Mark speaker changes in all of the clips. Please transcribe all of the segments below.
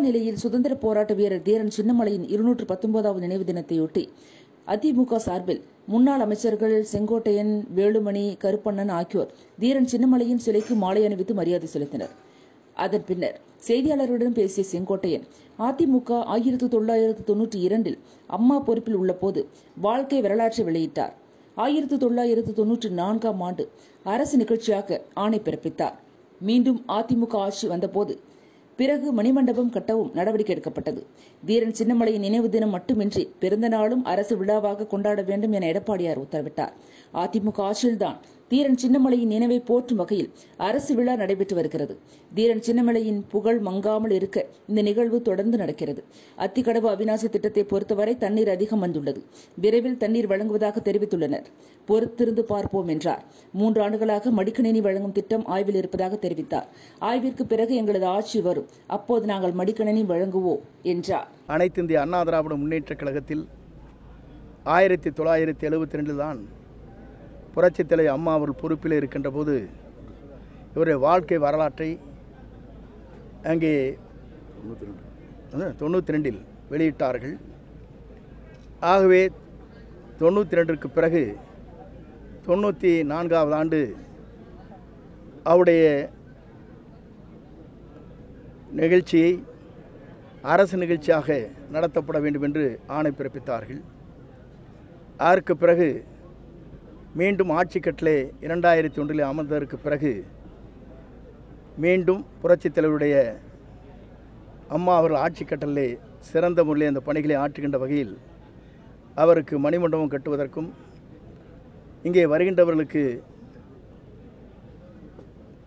Speaker 1: நிலையில் சுதந்திர போராட்ட வீரர் தீரன் சின்னமலையின் 219வது நினைவு தினத்தையொட்டி அதிமுக சார்பில் முன்னாள் அமைச்சர்கள் செங்கோட்டையன், வேலுமணி, கருப்பண்ணன் ஆகியோர் தீரன் சின்னமலையின் சிலைக்கு மாலை அணிவித்து மரியாதை செலுத்தினர். அதன் பின்னர் செய்தியாளர்களிடம் பேசிய செங்கோட்டையன், அதிமுக 1992 அம்மா பொறுப்பில் உள்ளபோது வாழ்க்கை வரலாற்றை வெளியிட்டார். 1994ஆம் ஆண்டு அரசு நிகழ்ச்சியாக ஆணை பிறப்பித்தார். மீண்டும் அதிமுக ஆட்சி வந்தபோது பிறகு மணிமண்டபம் கட்டவும் நடவடிக்கை எடுக்கப்பட்டது. தீரன் சின்னமலையின் நினைவு தினம் மட்டுமின்றி பிறந்த நாளும் அரசு விழாவாக கொண்டாட வேண்டும் என எடப்பாடியார் உத்தரவிட்டார். அதிமுக ஆட்சியில்தான் தீரன் சின்னமலையின் நினைவை போற்றும் வகையில் அரசு விழா நடைபெற்று வருகிறது. தீரன் சின்னமலையின் புகழ் மங்காமல் இருக்க இந்த நிகழ்வு தொடர்ந்து நடக்கிறது. அத்திக்கடவு அவிநாசி திட்டத்தை பொறுத்தவரை தண்ணீர் அதிகம் வந்துள்ளது. விரைவில் தண்ணீர் வழங்குவதாக தெரிவித்துள்ளனர். பொறுத்திருந்து பார்ப்போம் என்றார். 3 ஆண்டுகளாக மடிக்கணினி வழங்கும் திட்டம் ஆய்வில் இருப்பதாக தெரிவித்தார். ஆய்விற்கு பிறகு எங்களது ஆட்சி வரும், அப்போது நாங்கள் மடிக்கணினி வழங்குவோம் என்றார்.
Speaker 2: அனைத்து இந்திய அண்ணா திராவிட முன்னேற்றக் கழகத்தில் 1972 தான் புரட்சித் தலைவர் அம்மா அவர்கள் பொறுப்பில் இருக்கின்ற போது இவருடைய வாழ்க்கை வரலாற்றை அங்கே 92 வெளியிட்டார்கள். ஆகவே 92க்கு பிறகு 94வது ஆண்டு அவருடைய நிகழ்ச்சியை அரசு நிகழ்ச்சியாக நடத்தப்பட வேண்டும் என்று ஆணை பிறப்பித்தார்கள். அதற்கு பிறகு மீண்டும் ஆட்சி கட்டளை 2001 அமர்ந்ததற்கு பிறகு மீண்டும் புரட்சித் தலைவருடைய அம்மா அவர்கள் ஆட்சி கட்டளை சிறந்த முறையில் அந்த பணிகளை ஆற்றுகின்ற வகையில் அவருக்கு மணிமண்டபம் கட்டுவதற்கும் இங்கே வருகின்றவர்களுக்கு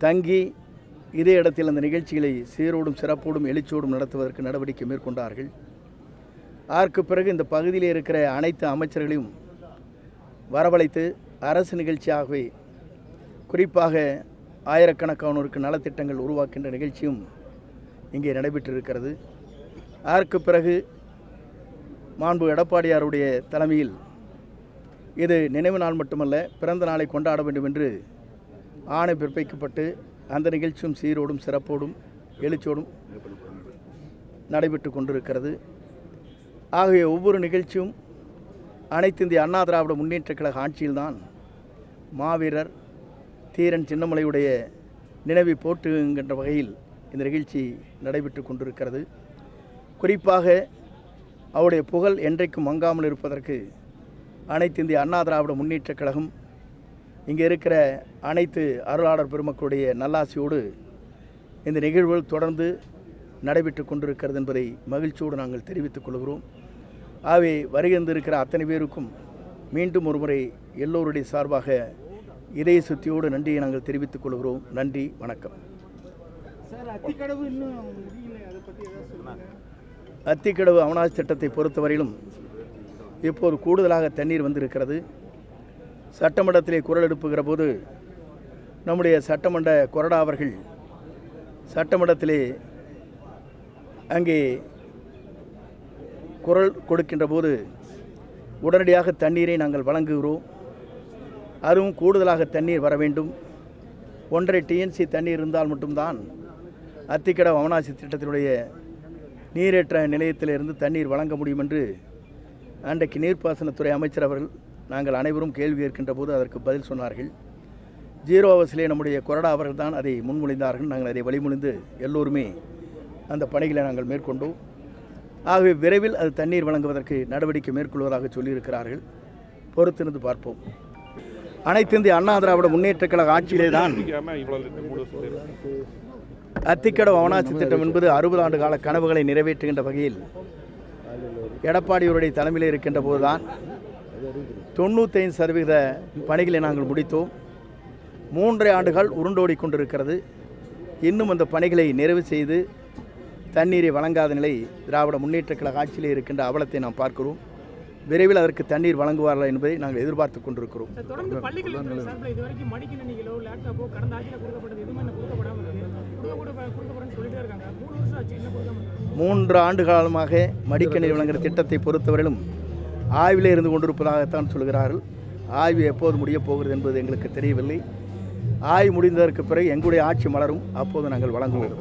Speaker 2: தங்கி இதே இடத்தில் அந்த நிகழ்ச்சிகளை சீரோடும் சிறப்போடும் எழுச்சியோடும் நடத்துவதற்கு நடவடிக்கை மேற்கொண்டார்கள். அதற்கு பிறகு இந்த பகுதியில் இருக்கிற அனைத்து அமைச்சர்களையும் வரவழைத்து அரசு நிகழ்ச்சியாகவே குறிப்பாக ஆயிரக்கணக்கானோருக்கு நலத்திட்டங்கள் உருவாக்கின்ற நிகழ்ச்சியும் இங்கே நடைபெற்றிருக்கிறது. அதற்கு பிறகு மாண்பு எடப்பாடியாருடைய தலைமையில் இது நினைவு நாள் மட்டுமல்ல, பிறந்த நாளை கொண்டாட வேண்டும் என்று ஆணை பிறப்பிக்கப்பட்டு அந்த நிகழ்ச்சியும் சீரோடும் சிறப்போடும் எழுச்சியோடும் நடைபெற்று கொண்டிருக்கிறது. ஆகவே ஒவ்வொரு நிகழ்ச்சியும் அனைத்து இந்திய அண்ணா திராவிட முன்னேற்றக் கழக ஆட்சியில்தான் மாவீரர் தீரன் சின்னமலையுடைய நினைவை போற்றுகின்ற வகையில் இந்த நிகழ்ச்சி நடைபெற்று கொண்டிருக்கிறது. குறிப்பாக அவருடைய புகழ் என்றைக்கும் மங்காமல் இருப்பதற்கு அனைத்து இந்திய அண்ணா திராவிட முன்னேற்றக் கழகம் இங்கே இருக்கிற அனைத்து அருளாளர் பெருமக்களுடைய நல்லாசியோடு இந்த நிகழ்வுகள் தொடர்ந்து நடைபெற்று கொண்டிருக்கிறது என்பதை மகிழ்ச்சியோடு நாங்கள் தெரிவித்துக் கொள்கிறோம். ஆகவே வருகின்றிருக்கிற அத்தனை பேருக்கும் மீண்டும் ஒருமுறை எல்லோருடைய சார்பாக இதய சுத்தியோடு நன்றியை நாங்கள் தெரிவித்துக் கொள்கிறோம். நன்றி, வணக்கம். அத்திக்கடவு அவிநாசி திட்டத்தை பொறுத்தவரையிலும் இப்போது கூடுதலாக தண்ணீர் வந்திருக்கிறது. சட்டமன்றத்திலே குரல் எழுப்புகிற போது நம்முடைய சட்டமன்ற கொறடா அவர்கள் சட்டமன்றத்திலே அங்கே குரல் கொடுக்கின்ற போது உடனடியாக தண்ணீரை நாங்கள் வழங்குகிறோம். அதுவும் கூடுதலாக தண்ணீர் வர வேண்டும். 1.5 TNC தண்ணீர் இருந்தால் மட்டும்தான் அத்திக்கடவு அவிநாசி திட்டத்தினுடைய நீரேற்ற நிலையத்திலிருந்து தண்ணீர் வழங்க முடியும் என்று அன்றைக்கு நீர்ப்பாசனத்துறை அமைச்சர் அவர்கள் நாங்கள் அனைவரும் கேள்வி கேட்கின்ற போது அதற்கு பதில் சொன்னார்கள். 0 அவர்ஸிலே நம்முடைய கொறடா அவர்கள் தான் அதை முன்மொழிந்தார்கள். நாங்கள் அதை வழிமொழிந்து எல்லோருமே அந்த பணிகளை நாங்கள் மேற்கொண்டோம். ஆகவே விரைவில் அது தண்ணீர் வழங்குவதற்கு நடவடிக்கை மேற்கொள்வதாக சொல்லியிருக்கிறார்கள். பொறுத்திருந்து பார்ப்போம். அனைத்து இந்திய அண்ணா திராவிட முன்னேற்றக் கழக ஆட்சியிலே தான் அத்திக்கடவு அவிநாசி திட்டம் என்பது 60 ஆண்டு கால கனவுகளை நிறைவேற்றுகின்ற வகையில் எடப்பாடியுடைய தலைமையில் இருக்கின்ற போதுதான் 95% பணிகளை நாங்கள் முடித்தோம். 3 ஆண்டுகள் உருண்டோடி கொண்டிருக்கிறது. இன்னும் அந்த பணிகளை நிறைவு செய்து தண்ணீரை வழங்காத நிலை திராவிட முன்னேற்றக் கழக ஆட்சியிலே இருக்கின்ற அவலத்தை நாம் பார்க்கிறோம். விரைவில் அதற்கு தண்ணீர் வழங்குவார்கள் என்பதை நாங்கள் எதிர்பார்த்து கொண்டிருக்கிறோம். 3 ஆண்டு காலமாக மடிக்கணினி வழங்குகிற திட்டத்தை பொறுத்தவரையிலும் ஆய்விலே இருந்து கொண்டிருப்பதாகத்தான் சொல்கிறார்கள். ஆய்வு எப்போது முடியப் போகிறது என்பது எங்களுக்கு தெரியவில்லை. ஆய்வு முடிந்ததற்கு பிறகு எங்களுடைய ஆட்சி மலரும், அப்போது நாங்கள் வழங்குவோம்.